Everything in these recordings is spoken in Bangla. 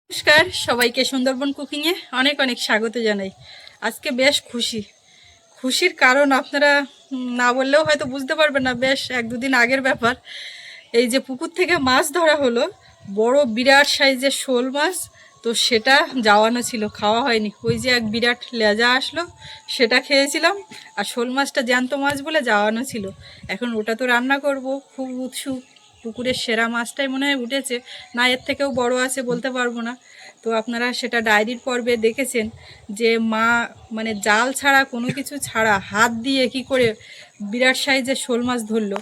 নমস্কার সবাইকে সুন্দরবন কুকিংয়ে অনেক অনেক স্বাগত জানাই। আজকে বেশ খুশির কারণ আপনারা না বললেও হয়তো বুঝতে পারবেন না। বেশ এক দুদিন আগের ব্যাপার। এই যে পুকুর থেকে মাছ ধরা হলো, বড় বিরাট সাইজের শোল মাছ, তো সেটা যাওয়ানো ছিল, খাওয়া হয়নি। ওই যে এক বিরাট লেজা আসলো, সেটা খেয়েছিলাম। আর শোল মাছটা জ্যান্ত মাছ বলে যাওয়ানো ছিল। এখন ওটা তো রান্না করব, খুব উৎসুক। পুকুরের সেরা মাছটাই মনে হয় উঠেছে, না এর থেকেও বড় আছে বলতে পারবো না। তো আপনারা সেটা ডায়েরির পর্বে দেখেছেন যে মা মানে জাল ছাড়া কোনো কিছু ছাড়া হাত দিয়ে কি করে বিরাট সাইজের শোল মাছ ধরলো।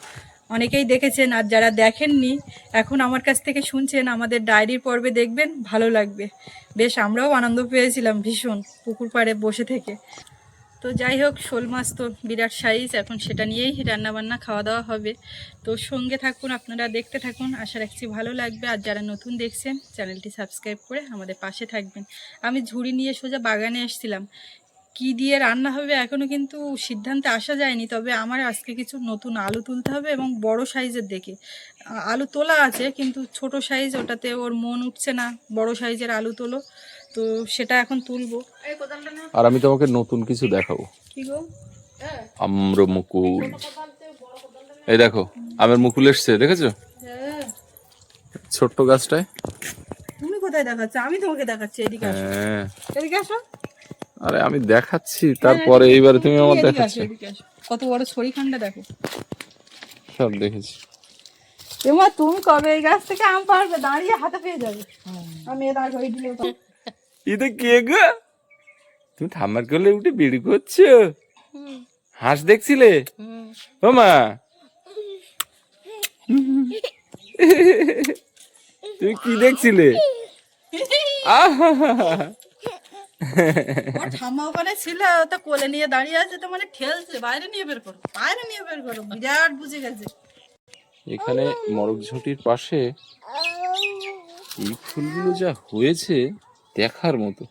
অনেকেই দেখেছেন, আর যারা দেখেননি এখন আমার কাছ থেকে শুনছেন, আমাদের ডায়েরির পর্বে দেখবেন, ভালো লাগবে। বেশ আমরাও আনন্দ পেয়েছিলাম ভীষণ পুকুর পাড়ে বসে থেকে। তো যাই হোক, শোল মাছ তো বিরাট সাইজ, এখন সেটা নিয়েই রান্নাবান্না খাওয়া দাওয়া হবে। তো সঙ্গে থাকুন, আপনারা দেখতে থাকুন, আশা রাখছি ভালো লাগবে। আর যারা নতুন দেখছেন চ্যানেলটি সাবস্ক্রাইব করে আমাদের পাশে থাকবেন। আমি ঝুড়ি নিয়ে সোজা বাগানে এসেছিলাম, কি দিয়ে রান্না হবে এখনও কিন্তু সিদ্ধান্তে আসা যায়নি। তবে আমার আজকে কিছু নতুন আলু তুলতে হবে, এবং বড় সাইজের দেখে আলু তোলা আছে, কিন্তু ছোট সাইজ, ওটাতে ওর মন উঠছে না। বড় সাইজের আলু তোলো, তো সেটা এখন তুলবো। আর আমি তোমাকে নতুন কিছু দেখাবো। কি গো? আম্র মুকুল, এই দেখো আমের মুকুল এসছে, দেখেছো? ছোট্ট গাছটায়। তুমি কোথায় দেখাচ্ছ? আমি তোমাকে দেখাচ্ছি, এদিকে আসো। হ্যাঁ, এদিকে আসো। আরে আমি দেখাচ্ছি, তারপরে এইবারে তুমি আমার এদিকে দেখাচ্ছ। আসো, এদিকে আসো। কত বড় ছড়িখান্ডা দেখো। সব দেখেছি। এমা তুমি কবে এই গাছ থেকে আম পারবে? দাঁড়িয়ে হাতে পেয়ে যাবে। আমি এ দাঁড় করে দিলে এটা কে গো? তুমি ঠাম্মার কোলে উঠে বিড়ি করছো? হাঁস দেখছিলে? ও মা, তুমি কি দেখছিলে? ঠাম্মা ওখানে ছিল, তো কোলে নিয়ে দাঁড়িয়ে আছে, তো মানে ঠেলছে, বাইরে নিয়ে বের করো, বাইরে নিয়ে বের করো। বিরাট বুঝে গেছে। এখানে মরগঝটির পাশে এই ফুলগুলো যা হয়েছে দেখার মতো,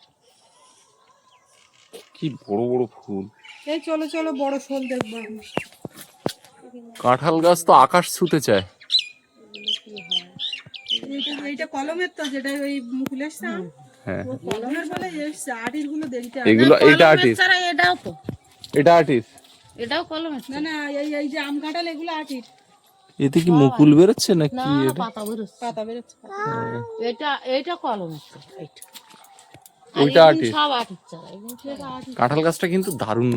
কি বড় বড় ফুল। এই চলো চলো, বড় শোল দেখবো। কাঁঠাল গাছ তো আকাশ ছুতে চায়। এইটা কলমের তো, যেটা ওই মুকুল এসছে। হ্যাঁ, কলমের বলে এসছে, আটির গুলো দেরিতে। এগুলো এইটা আটিস, এটাও তো, এটা আটিস। এটাও কলমের। না না, এই যে আম কাঁঠাল, এগুলো আটির। এতে কি মুকুল বেরোচ্ছে নাকি? এটা পাতা বেরোচ্ছে। এটা কলমের তো, এইটা ওইটা আটিস। সব আটির চারা। কাঁঠাল গাছটা কিন্তু দারুণ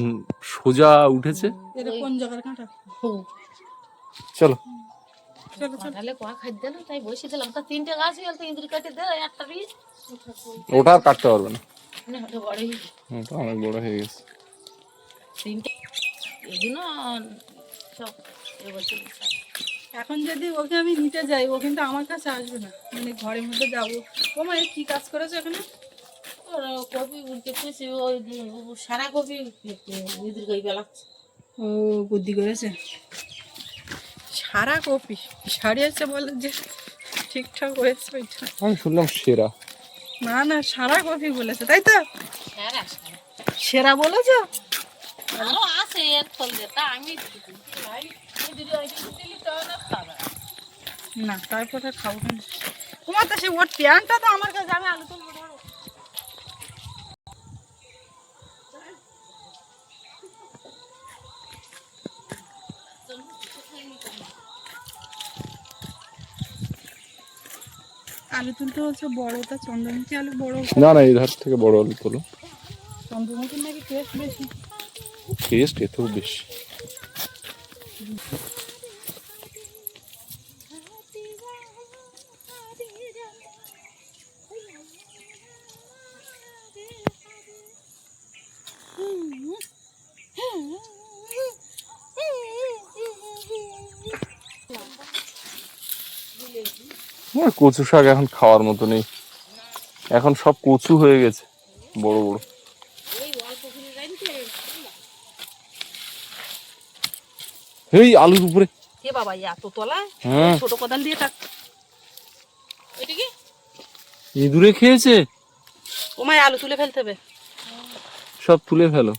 সোজা উঠেছে। এটা কোন জায়গার কাঁঠাল? চলো কাঁঠালে কোয়া খাইতে দিলাম, তাই বসে দিলাম। তো তিনটে গাছ হয়ে গেল, ইঁদুর কাটে দে একটা বীজ। ওটা আর কাটতে পারবে না, ওটা বড়ই, ওটা অনেক বড় হয়ে গেছে। তিনটে এগুলো সব এবছর। এখন যদি ওকে আমি নিতে যাই, ও কিন্তু আমার কাছে আসবে না, মানে ঘরের মধ্যে যাবো। ও মা, কি কাজ করেছো এখানে? কপি উল্টেছে, ওই সারা কপি ইঁদুর গাই বেলাচ্ছে। ও বুদ্ধি করেছে, সারা কপি সারিয়েছে বলে যে ঠিকঠাক হয়েছে ওইটা। আমি শুনলাম সেরা। না না, সারা কপি বলেছে, তাই তো? সেরা বলেছ? আছে এর ফল যেটা আমি না, তারপর আর খাবো না। তোমার তো সে ওর প্যান্টটা তো আমার কাছে, আমি আলু তুলবো। আলু তুলতে হচ্ছে বড়টা, চন্দ্রমুখী আলু বড়। না না, এই ধার থেকে বড় আলু তোলো। চন্দ্রমুখীর নাকি টেস্ট বেশি। টেস্ট এত বেশি। কচু শাক এখন খাওয়ার মতো নেই, এখন সব কচু হয়ে গেছে বড় বড়। এই আলুর উপরে কে বাবা, এত তলায়? হ্যাঁ, ছোট কোদাল দিয়ে থাক। এটা কি ইঁদুরে খেয়েছে? ও মায়, আলু তুলে ফেলতে হবে। সব তুলে ফেলো।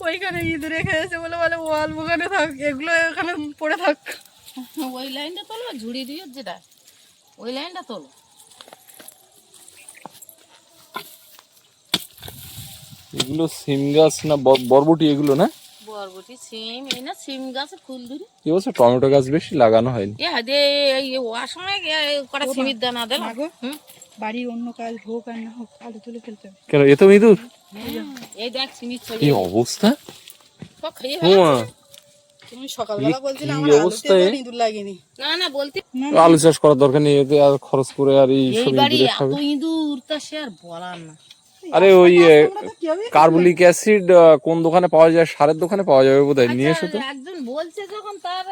ওইখানে ইঁদুরে খেয়েছে বলে বলে ওয়াল, ওখানে থাক, এগুলো এখানে পড়ে থাক। ওই লাইনটা তোলো, ঝুড়ি দিয়ে যেটা ওই লাইনটা তোলো। এগুলো সিম গাছ না বরবটি এগুলো না? বরবটি, সিম, এই না সিম গাছে ফুল ধরি। এবছর টমেটো গাছ বেশি লাগানো হয়নি। এ দে এই ওয়ার সময় কটা সিমির দানা দিলাম। মাগো, বাড়ির অন্য কাজ হোক আর না হোক আলু তুলে ফেলতে হবে। কেন এত ইঁদুর? এই দেখ সিমির কি ছড়িয়ে অবস্থা! সব খেয়ে হুয়া, তুমি সকালবেলা বলছিলে কি আমার আলুতে অবস্থায়? তো ইঁদুর লাগেনি। না না বলতে আলু চাষ করার দরকার নেই, এতে আর খরচ করে আর এই এই সব বাড়ি ইঁদুরে এত খাবে। ইঁদুর তা সে আর বলার না। আরে ওই আমরা তো কি হবে? কার্বলিক অ্যাসিড কোন দোকানে পাওয়া যায়? সারের দোকানে পাওয়া যাবে বোধহয়, নিয়ে এসো তো। আচ্ছা, একজন বলছে যখন তার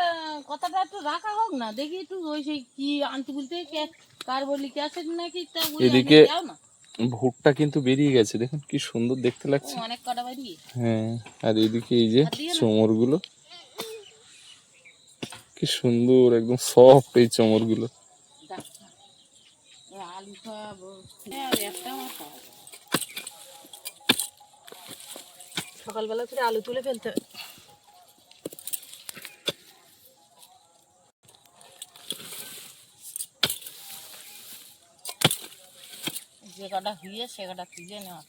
কথাটা একটু রাখা হোক না, দেখি একটু ওই সেই কি আনতে বলতে কার্বলিক অ্যাসিড নাকি তা ওই এদিকে দাও না। ভুট্টা কিন্তু বেরিয়ে গেছে, দেখুন কি সুন্দর দেখতে ও, লাগছে। অনেক কটা বাড়ি। হ্যাঁ, আর এদিকে এই যে আর দিয়ে না। চমর গুলো কি সুন্দর, একদম সফট এই চমর গুলো। আলু খাওয়াবো, আর একটা আমার খাওয়াবো। সকালবেলা করে আলু তুলে ফেলতে হবে। যে কটা হইয়ে সে কটা তুলে নেওয়া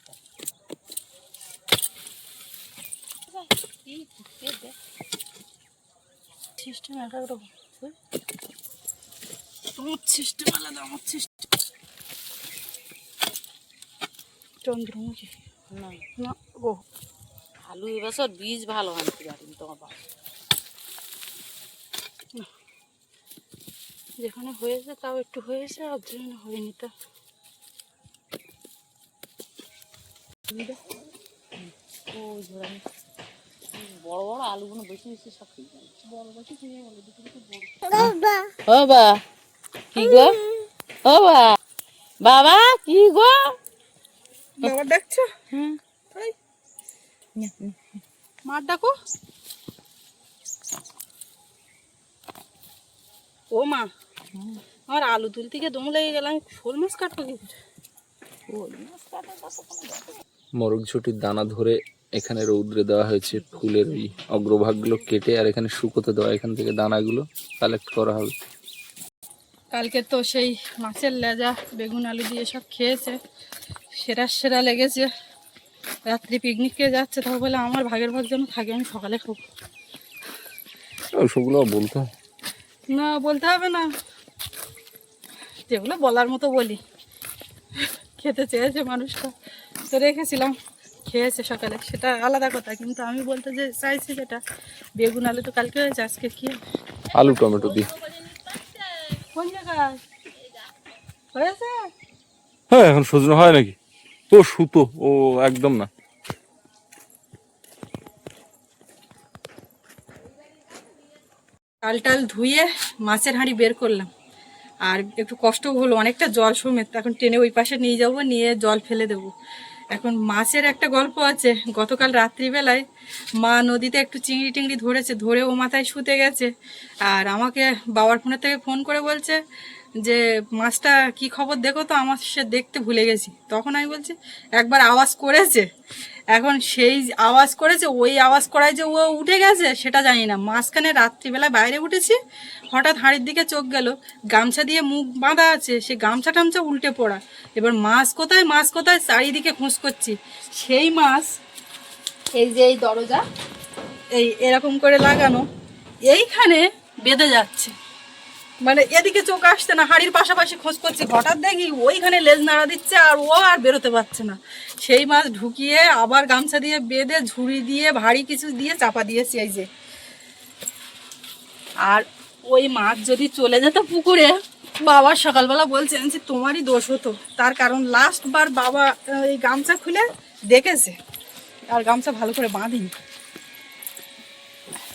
সিস্টেম এক এক রকম। তোমার সিস্টেম আলাদা, আমার সিস্টেম চন্দ্রমুখী না। না গো। আলু এবছর বীজ ভালো আনতে পারিনি তোমার বাবা। যেখানে হয়েছে তাও একটু হয়েছে, আর যেখানে হয়নি তা ওই ধরে বড় বড় আলুগুলো বেশি বেশি সব খেয়ে যায়। বড় বেশি খেয়ে বলে ও বা কি গো, ও বা বাবা কি গো। বাবা দেখছো? হুম, তাই মার ডাকো। ও মা, আমার আলু তুলতে গিয়ে দম লেগে গেল, আমি শোল মাছ কাটবো কি করে? মরগঝুটির দানা ধরে এখানে রৌদ্রে দেওয়া হয়েছে, ফুলের ওই অগ্রভাগগুলো কেটে আর এখানে শুকোতে দেওয়া, এখান থেকে দানাগুলো কালেক্ট করা হবে। কালকে তো সেই মাছের লেজা বেগুন আলু দিয়ে সব খেয়েছে, সেরা সেরা লেগেছে। রাত্রি পিকনিকে যাচ্ছে, তাও বলে আমার ভাগের ভাগ যেন থাকে, আমি সকালে খাবো। ওসবগুলো বলতে হয় না বলতে হবে না, যেগুলো বলার মতো বলি। খেতে চেয়েছে মানুষটা তো রেখেছিলাম, খেয়েছে সকালে, সেটা আলাদা কথা। কিন্তু আমি বলতে যে চাইছি যেটা, বেগুন আলু তো কালকে হয়েছে, আজকে কি হবে? আলু টমেটো দিয়ে। কোন জায়গায় হয়েছে? হ্যাঁ, এখন সজনে হয় নাকি? ও সুতো, ও একদম না। টাল টাল ধুয়ে মাছের হাঁড়ি বের করলাম, আর একটু কষ্টও হলো, অনেকটা জল সমেত। এখন টেনে ওই পাশে নিয়ে যাবো, নিয়ে জল ফেলে দেবো। এখন মাছের একটা গল্প আছে। গতকাল রাত্রিবেলায় মা নদীতে একটু চিংড়ি টিংড়ি ধরেছে, ধরে ও মাথায় শুতে গেছে। আর আমাকে বাবার ফোনের থেকে ফোন করে বলছে যে মাছটা কি খবর দেখো তো, আমার সে দেখতে ভুলে গেছি। তখন আমি বলছি একবার আওয়াজ করেছে, এখন সেই আওয়াজ করেছে, ওই আওয়াজ করায় যে ও উঠে গেছে সেটা জানি না। মাঝখানে রাত্রিবেলায় বাইরে উঠেছি, হঠাৎ হাঁড়ির দিকে চোখ গেল, গামছা দিয়ে মুখ বাঁধা আছে, সে গামছা টামছা উল্টে পড়া। এবার মাছ কোথায়, মাছ কোথায়, চারিদিকে খোঁজ করছি। সেই মাছ এই যে এই দরজা এই এরকম করে লাগানো, এইখানে বেঁধে যাচ্ছে। মানে এদিকে চোখ আসছে না, হাড়ির পাশাপাশি খোঁজ করছি, হঠাৎ দেখি ওইখানে লেজ নাড়া দিচ্ছে, আর ও আর বেরোতে পারছে না। সেই মাছ ঢুকিয়ে আবার গামছা দিয়ে বেঁধে ঝুড়ি দিয়ে ভারী কিছু দিয়ে চাপা দিয়েছি এই যে। আর ওই মাছ যদি চলে যেত পুকুরে, বাবা সকালবেলা বলছেন যে তোমারই দোষ হতো। তার কারণ লাস্ট বার বাবা এই গামছা খুলে দেখেছে, আর গামছা ভালো করে বাঁধিনি।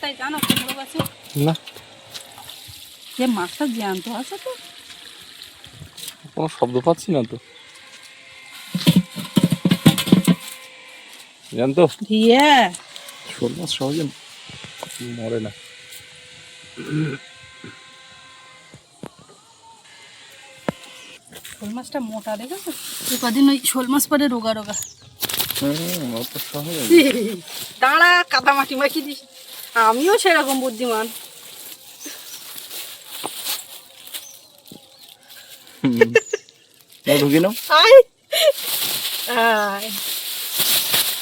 তাই জানো তোমার কাছে না, যে মাছটা জ্যান্ত আছে তো। কোনো শব্দ পাচ্ছি না তো, জানতো দিয়ে শোল মাছ সহজে মরে না। শোল মাছটা মোটা দেখেছো, কদিন ওই শোল মাছ পরে রোগা রোগা। অত সহজে দাঁড়া, কাদা মাটি মাখি দিস। আমিও সেরকম বুদ্ধিমান। ঢুকি নাও। আয় আয়।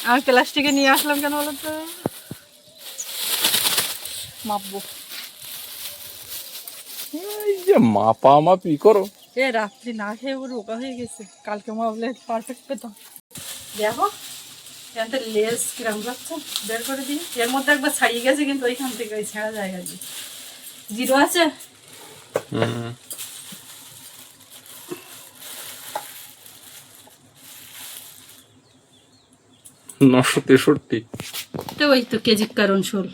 আমি প্লাস্টিকে নিয়ে আসলাম কেন বলো তো? মাপবো। এই যে মাপামাপি করো। এ রাত্রি না খেয়ে ও রোগা হয়ে গেছে, কালকে মাপলে পারফেক্ট পেতাম। দেখো এখান থেকে লেস কিরম যাচ্ছে, বের করে দিই। এর মধ্যে একবার ছাড়িয়ে গেছে কিন্তু ওইখান থেকে ওই ছেঁড়া জায়গা দিয়ে। জিরো আছে। নশো 63। তো ওই তো কেজির কারণ শোল।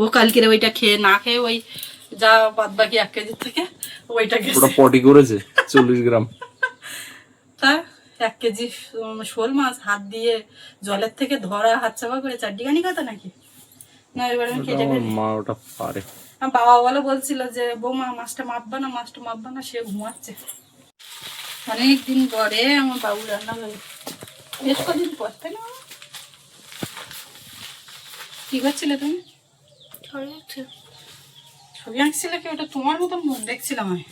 ও কালকে ওইটা খেয়ে না খেয়ে ওই যা বাদ বাকি 1 কেজির থেকে ওইটা ওটা গেছে। পটি করেছে 40 গ্রাম। তা 1 কেজি শোল মাছ হাত দিয়ে জলের থেকে ধরা, হাত চাপা করে চারটিখানি কথা নাকি? না এবার আমি কেটে ফেলি। মা ওটা পারে। আমার বাবা বলে বলছিল যে বৌমা মাছটা মাপবা না, মাছটা মাপবা না, সে ঘুমাচ্ছে। অনেকদিন পরে আমার বাবু রান্না করে, বেশ কদিন পর, তাই না? কি করছিলে তুমি? ছবি আঁকছিলে কি? ওটা তোমার মতন মুখ দেখছিলাম আমি।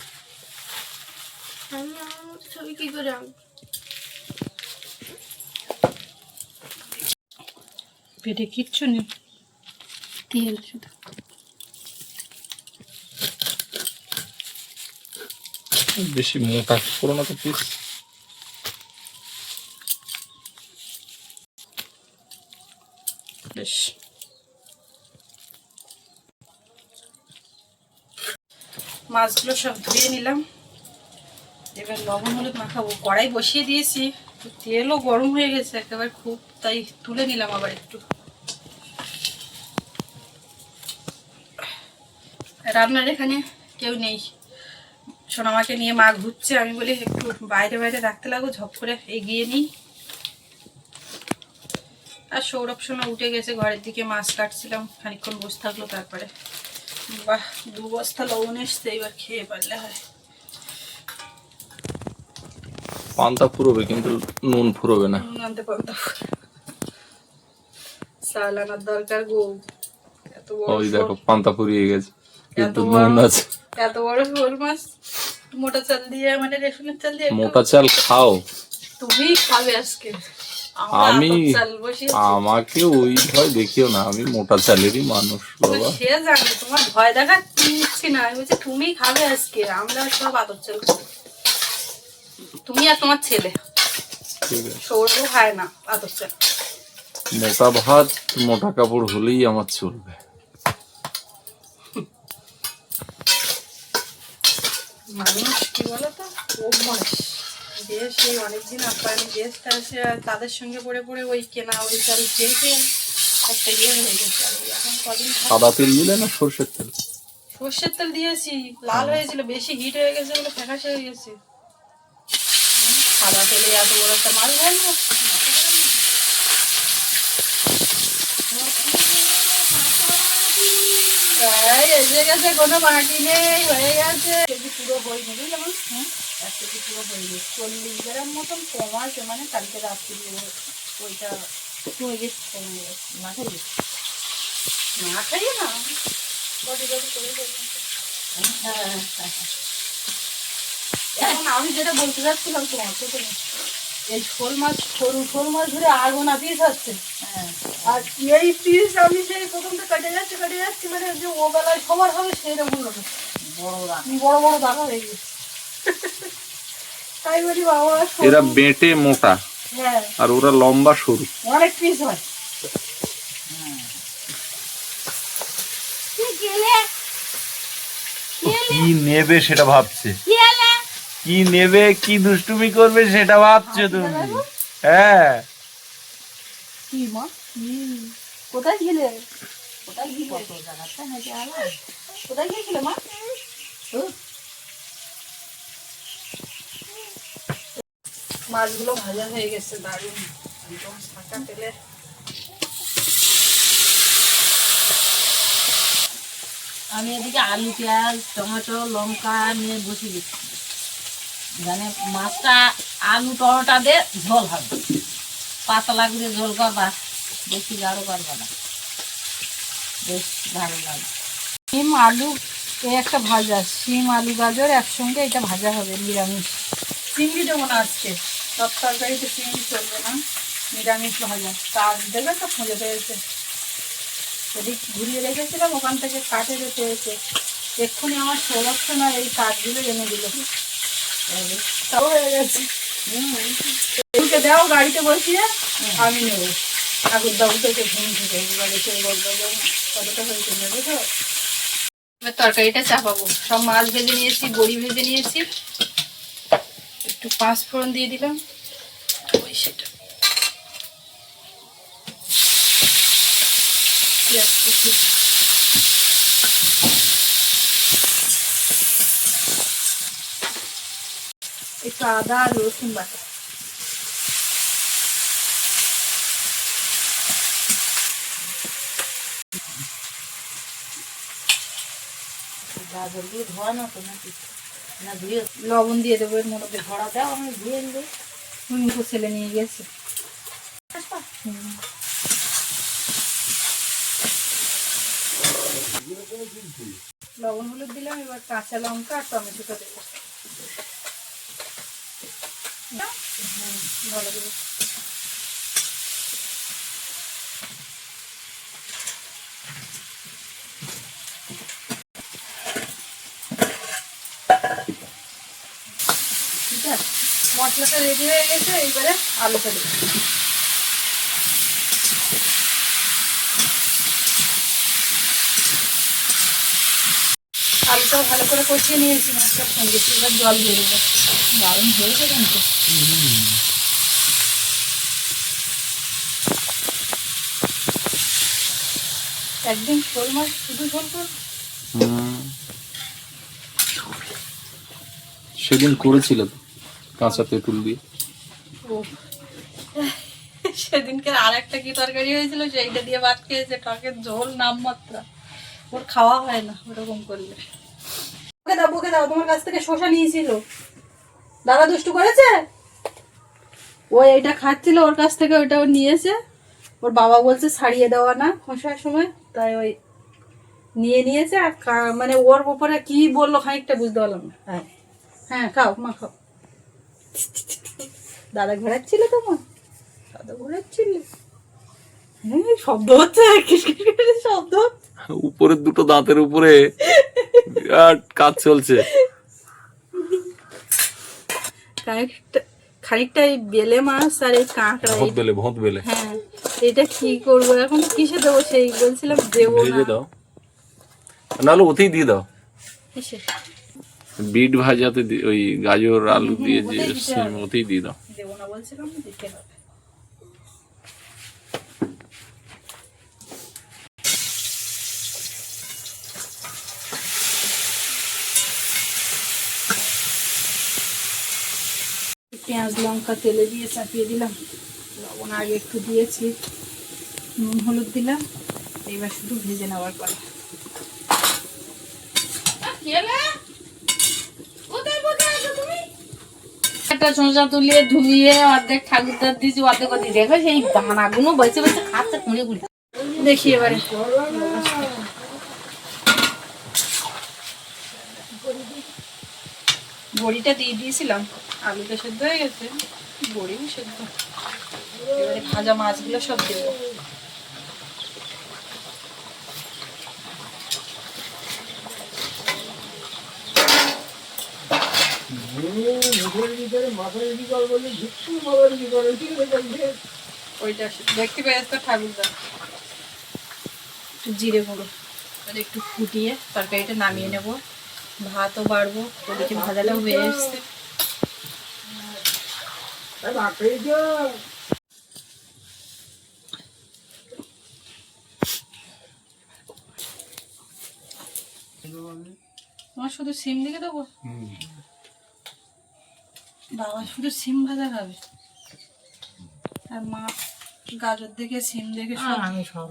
ছবি কি করে পেটে কিচ্ছু নেই, তেল শুধু। বেশি মোটা করো না তো প্লিজ। বেশ মাছগুলো সব ধুয়ে নিলাম, এবার লবণ হলুদ মাখাবো। কড়াই বসিয়ে দিয়েছি, তেলও গরম হয়ে গেছে একেবারে খুব, তাই তুলে নিলাম আবার একটু। রান্নার এখানে কেউ নেই, সোনামাকে নিয়ে মা ঘুরছে। আমি বলি একটু বাইরে বাইরে রাখতে লাগো, ঝপ করে এগিয়ে নিই। আর সৌরভ সোনা উঠে গেছে ঘরের দিকে, মাছ কাটছিলাম, খানিকক্ষণ বসে থাকলো। তারপরে বাহ 2 বস্তা লবণ এসছে, এবার খেয়ে পারলে হয়। পান্তা ফুরোবে কিন্তু নুন ফুরোবে না। নুন আনতে পারতাম, চাল আনার দরকার গো। এত বড় ওই শোল, দেখো পান্তা ফুরিয়ে গেছে কিন্তু এত বড় নুন আছে। এত বড় শোল মাছ মোটা চাল দিয়ে, মানে রেশনের চাল দিয়ে। মোটা চাল খাও? তুমি খাবে আজকে, আমরা আমি আতপ চাল বসিয়েছি। আমাকে ওই ভয় দেখিও না, আমি মোটা চালেরই মানুষ বাবা। সে জানি তোমার ভয় দেখাচ্ছি না, আমি বলছি তুমি খাবে আজকে, আমরা সব আতপ চাল খাবো। তুমি আর তোমার ছেলে, ঠিক আছে। সৌরভ খায় না আতপ চাল। মোটা ভাত মোটা কাপড় হলেই আমার চলবে। মানুষ কি বলতো, অভ্যাস। দেশ এই অনেকদিন আপ্যায়নে গেস্ট আসে, আর তাদের সঙ্গে পড়ে পড়ে ওই কেনা ওই চাল খেয়ে খেয়ে একটা ইয়ে হয়ে গেছে। আর এখন কদিন সাদা তেল দিলে না সর্ষের তেল? সর্ষের তেল দিয়েছি, লাল হয়েছিল, বেশি হিট হয়ে গেছে বলে ফ্যাকাশে হয়ে গেছে। সাদা তেলে এত বড় একটা মাছ ভাজবো? এসে গেছে, কোনো মাটি নেই, হয়ে গেছে। কেজি পুরো হয়নি বুঝলাম, 1 কেজি পুরো হয়নি। 40 গ্রাম মতন কম আছে, মানে কালকে রাত্রি ওইটা কমে গেছে, কমে গেছে। না খাইয়ে না খাইয়ে না বডি বডি করে দেবে। হ্যাঁ এখন আমি যেটা বলতে চাচ্ছিলাম তোমার প্রথমে, এই শোল মাছ, সরু শোল মাছ ধরে আগুনা পিস হচ্ছে। আর এই পিস আমি সেই প্রথমটা কেটে যাচ্ছি, মানে যে ও বেলায় সবার হবে সেই রকম বড় বড় দানা হয়ে গেছে। তাই বলি বাবা এরা বেঁটে মোটা, হ্যাঁ আর ওরা লম্বা সরু। অনেক পিস হয়। কি নেবে সেটা ভাবছে, কি নেবে, কি দুষ্টুমি করবে সেটা ভাবছো তুমি। হ্যাঁ কি মা কোথায় গেলে, কোথায় গিয়েছিলে মা? মাছগুলো ভাজা হয়ে গেছে, দারুণ একদম ছাঁকা তেলে। আমি এদিকে আলু পেঁয়াজ টমেটো লঙ্কা নিয়ে বসিয়ে দিচ্ছি, মানে মাছটা আলু টমেটো দিয়ে ঝোল হবে, পাতলা করে ঝোল করবা, বেশি গাঢ় করবা না, বেশ ভালো লাগে। ডিম আলু এই একটা ভাজা, শিম আলু গাজর একসঙ্গে এটা ভাজা হবে নিরামিষ। চিংড়ি দেবো না আজকে, সব তরকারিতে চিংড়ি চলবে না, নিরামিষ ভাজা। কাজ দেবে তো খুঁজে পেয়েছে, এদিক ঘুরিয়ে রেখেছিলাম, ওখান থেকে কাটে পেয়েছে। এক্ষুনি আমার সৌরক্ষ না এই কাঠগুলো এনে দিল, তাও হয়ে গেছে। ফুলকে দাও গাড়িতে বসিয়ে, আমি নেবো। ঠাকুর দাবু থেকে ঘুম থেকে এবারে কেউ বলবো কতটা হয়েছে নেবে তো। এবার তরকারিটা চাপাবো। সব মাছ ভেজে নিয়েছি, বড়ি ভেজে নিয়েছি, একটু পাঁচ ফোড়ন দিয়ে দিলাম, ওই সেটা পেঁয়াজ কুচি, একটু আদা আর রসুন বাটা, গাজর দিয়ে ধোয়া না তো নাকি? না ধুয়ে লবণ দিয়ে দেবো এর মধ্যে। ধরা দাও, আমি ধুয়ে নেবো। মুখো ছেলে নিয়ে গেছে। লবণ হলুদ দিলাম, এবার কাঁচা লঙ্কা আর টমেটোটা দেবো। ভালো করে ঠিক আছে, মশলাটা রেডি হয়ে গেছে। এইবারে আলুটা দেবো। আলুটাও ভালো করে কষিয়ে নিয়েছি মশলার সঙ্গে, এবার জল দিয়ে দেবো। দারুণ হয়েছে কিন্তু। একদিন শোল মাছ শুধু ঝোল করবো। সেদিন করেছিল তো কাঁচা তেঁতুল দিয়ে। ও সেদিনকে আর একটা কি তরকারি হয়েছিল, সেইটা দিয়ে ভাত খেয়েছে, টকের ঝোল নামমাত্রা। ওর খাওয়া হয় না ওরকম করলে। বকে দাও, বকে দাও, তোমার কাছ থেকে শসা নিয়েছিল, দাদা দুষ্টু করেছে। ও এইটা খাচ্ছিল, ওর কাছ থেকে ওইটাও নিয়েছে। ওর বাবা বলছে ছাড়িয়ে দেওয়া না খোসার সময়, তাই ওই নিয়ে নিয়েছে। আর মানে ওর উপরে কি বললো খানিকটা বুঝতে পারলাম না। হ্যাঁ হ্যাঁ, খাও মা খাও। দাদা ঘোরাচ্ছিল তোমার, দাদা ঘোরাচ্ছিল। হ্যাঁ শব্দ হচ্ছে, কিসকিস করে শব্দ হচ্ছে। উপরের দুটো দাঁতের উপরে বিরাট কাজ চলছে। খানিকটা খানিকটা এই বেলে মাছ আর এই কাঁকড়া, ভোঁত বেলে ভোঁত বেলে। হ্যাঁ এটা কি করবো এখন, কিসে দেবো সেই বলছিলাম, দেবো না। ভেজে দাও, নাহলে ওতেই দিয়ে দাও। কিসে বিট ভাজাতে ওই গাজর আলু দিয়ে যে সিম, ওতেই দিয়ে দাও। দেবো না বলছিলাম, দিতে হবে। পেঁয়াজ লঙ্কা তেলে দিয়ে চাপিয়ে দিলাম, লবণ আগে একটু দিয়েছি, নুন হলুদ দিলাম, এবার শুধু ভেজে নেওয়ার পরে। একটা শসা তুলিয়ে ধুইয়ে অর্ধেক ঠাকুরদার দিয়েছি, অর্ধেক ওদিকে দেখো সেই দানাগুলো বসে বসে খাচ্ছে কুড়ে কুড়ে। দেখি এবারে বড়িটা দিয়ে দিয়েছিলাম, আলুটা সেদ্ধ হয়ে গেছে, বড়িও সেদ্ধ। এবারে ভাজা মাছগুলো সব দেবো। ওইটা দেখতে পেয়েছ তো ঠাকুরদা। একটু জিরে গুঁড়ো, আর একটু ফুটিয়ে তরকারিটা নামিয়ে নেব। ভাতও বাড়বো, ওদিকে ভাজাটাও হয়ে এসছে। তোমার শুধু সিম দিকে দেবো, বাবা শুধু সিম ভাজা খাবে, আর মা গাজর দেখে সিম দেখে সব। আমি সব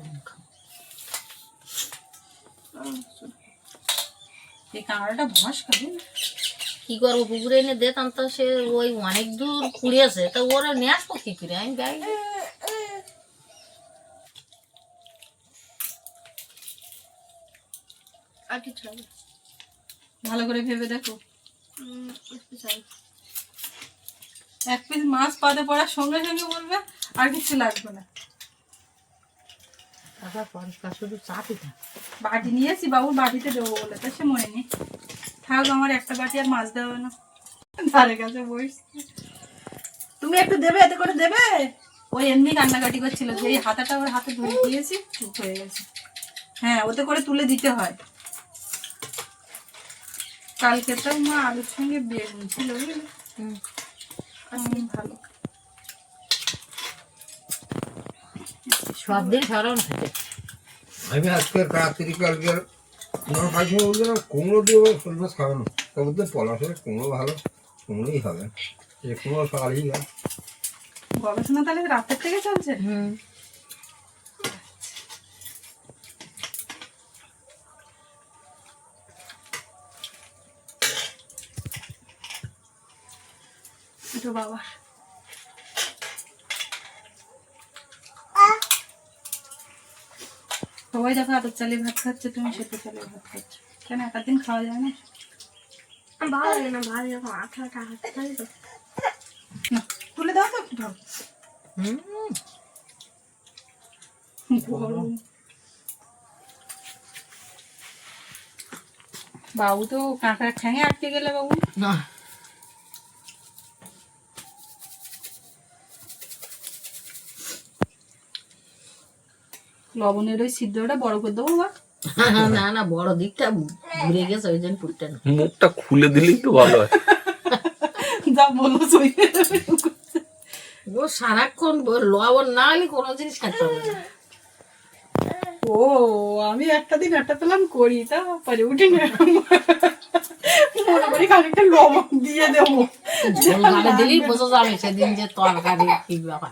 এই কাঁকড়াটা ভস খাবে না। কি করবো, পুকুরে এনে দিতাম তো সে ওই অনেক দূর কুড়িয়েছে, তা ওরা নিয়ে আসবো কি করে, আমি যাই। আর কিছু হবে ভালো করে ভেবে দেখো। এক পিস মাছ পাতে পড়ার সঙ্গে সঙ্গে বলবে আর কিছু লাগবে না। শুধু চা পিঠা। বাটি নিয়েছি, বাবুর বাটিতে দেবো বলে তো সে মনে নেই। থাক, আমার একটা বাটি আর মাছ দেওয়া না, ধারে কাছে বসে। তুমি একটু দেবে, এতে করে দেবে। ওই এমনি কান্নাকাটি করছিল, যে এই হাতাটা ওর হাতে ধরে দিয়েছি, চুপ হয়ে গেছে। হ্যাঁ, ওতে করে তুলে দিতে হয়। কালকে তো মা আলুর সঙ্গে বেগুন ছিল, বুঝলি? ভালো। সব দিন সরম থাকে। আমি আজকে রাত্রি কালকে আমার ভাইকে বলছিলাম কুমড়ো দিয়ে শোল মাছ খাওয়ানো, তার মধ্যে পলাশের কুমড়ো ভালো, কুমড়োই হবে, যে কুমড়ো সকালেই হয়। গবেষণা তাহলে রাতের থেকে চলছে। এটা বাবা সবাই দেখো আতপ চালিয়ে ভাত খাচ্ছে, তুমি সেটা চালিয়ে ভাত খাচ্ছ কেন? একার দিন খাওয়া যায় না? ভালো লাগে না, ভালো যখন আঠাটা হাতে খালি তো। না, তুলে দাও তো একটু ভালো। বাবু তো কাঁকড়া ঠ্যাঙে আটকে গেলে বাবু। না লবণের ওই সিদ্ধটা বড় করে দেবো বা? না না, বড় দিকটা ঘুরে গেছে, ওই জন্য ফুটতে না। মুখটা খুলে দিলেই তো ভালো হয়। যা বলো সই। ও সারাক্ষণ লবণ না হলে কোনো জিনিস খেতে হবে না। ও, আমি একটা দিন একটা পেলাম করি, তা পারে উঠে না, মনে করি খানিকটা লবণ দিয়ে দেবো। ঝোল গালে দিলেই বোঝা যাবে সেদিন যে তরকারি কি ব্যাপার।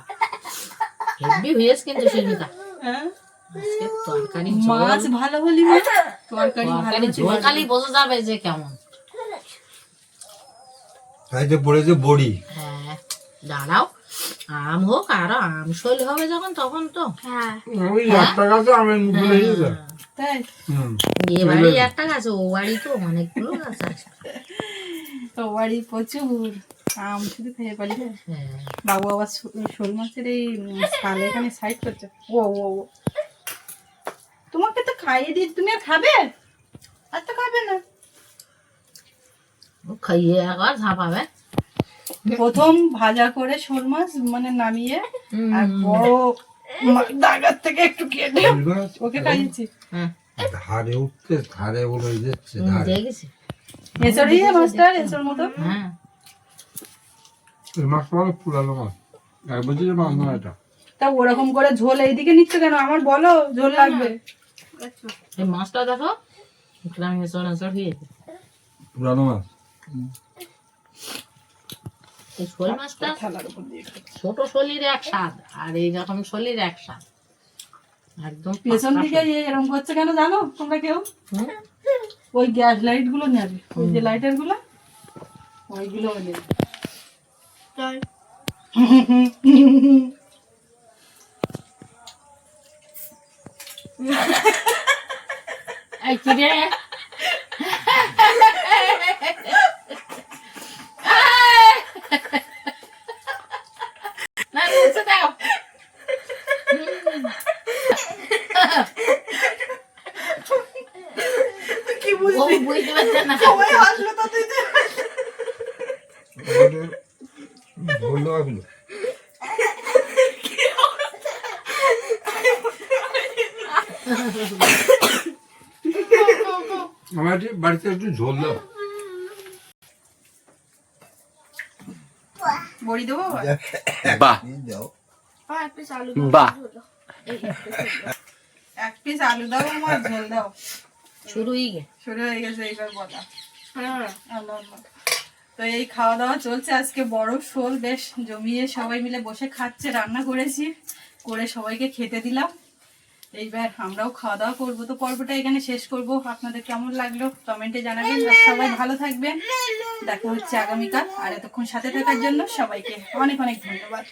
হেভি হয়েছে কিন্তু সেদিনটা। হ্যাঁ? আজকে তরকারি মাছ ভালো হলি মা, তরকারি ভালো তরকারি হচ্ছে। ঝোল খালি বোঝা যাবে যে কেমন। তাই তো পড়েছে বড়ি। হ্যাঁ, দাঁড়াও, আম হোক, আরো আম শৈল হবে যখন, তখন তো। হ্যাঁ, ওই একটা গাছে আমের মুখে লেগেছে। তাই এ বাড়ি একটা গাছ, ও বাড়ি তো অনেকগুলো গাছ আছে। তো বাড়ি প্রচুর আম, শুধু খেয়ে পারি না। হ্যাঁ, বাবু আবার শোল মাছের এই শালে এখানে সাইড করছে। ও ও ও, তোমাকে তো খাইয়ে দিই, তুমি আর খাবে? আর তো খাবে না। ও খাইয়ে একবার ঝাঁপাবে। প্রথম ভাজা করে শোল মাছ মানে নামিয়ে আর বড় দাগার থেকে একটু কেটে ওকে খাইয়েছি। হ্যাঁ, ধারে উঠতে, ধারে বলে যাচ্ছে ধারে। দেখেছি। এসরি মাছটা এসর মতো। হ্যাঁ, এই মাছটা অনেক পুরানো মাছ, 1 বছরের মাছ না এটা। তা ওরকম করে ঝোল এইদিকে নিচ্ছ কেন? আমার বলো ঝোল লাগবে। এই মাছটা দেখো, গ্রামে এসর এসর হয়েছে। পুরানো মাছ। এই শোল মাছটা থালার উপর দিয়ে ছোট শোলির এক স্বাদ, আর এইরকম শোলির এক স্বাদ। একদম পেছন দিকে এরকম করছে কেন জানো তোমরা কেউ? ওই গ্যাস লাইট গুলো নেবে, ওই যে লাইটার গুলো, ওইগুলো নেবে। তাই এই কি রে? না, মুছে দাও। কি ও বুঝতে পারছে না। সবাই হাসলো তাতে। ঝোল দেওয়া ছিল। আমার বাড়িতে একটু ঝোল দাও। বড়ি দেবো? বাহ এক পিস আলু বাহ, এক পিস আলু দাও, আমার ঝোল দাও। শুরু হয়ে গে। শুরু হয়ে গেছে এইবার বলা। আল্লাহ আল্লাহ। তো এই খাওয়া দাওয়া চলছে, আজকে বড় শোল বেশ জমিয়ে সবাই মিলে বসে খাচ্ছে, রান্না করেছি, করে সবাইকে খেতে দিলাম। এইবার আমরাও খাওয়া দাওয়া করবো। তো পর্বটা এখানে শেষ করব। আপনাদের কেমন লাগলো কমেন্টে জানাবেন, আর সবাই ভালো থাকবেন। দেখা হচ্ছে আগামীকাল। আর এতক্ষণ সাথে থাকার জন্য সবাইকে অনেক অনেক ধন্যবাদ।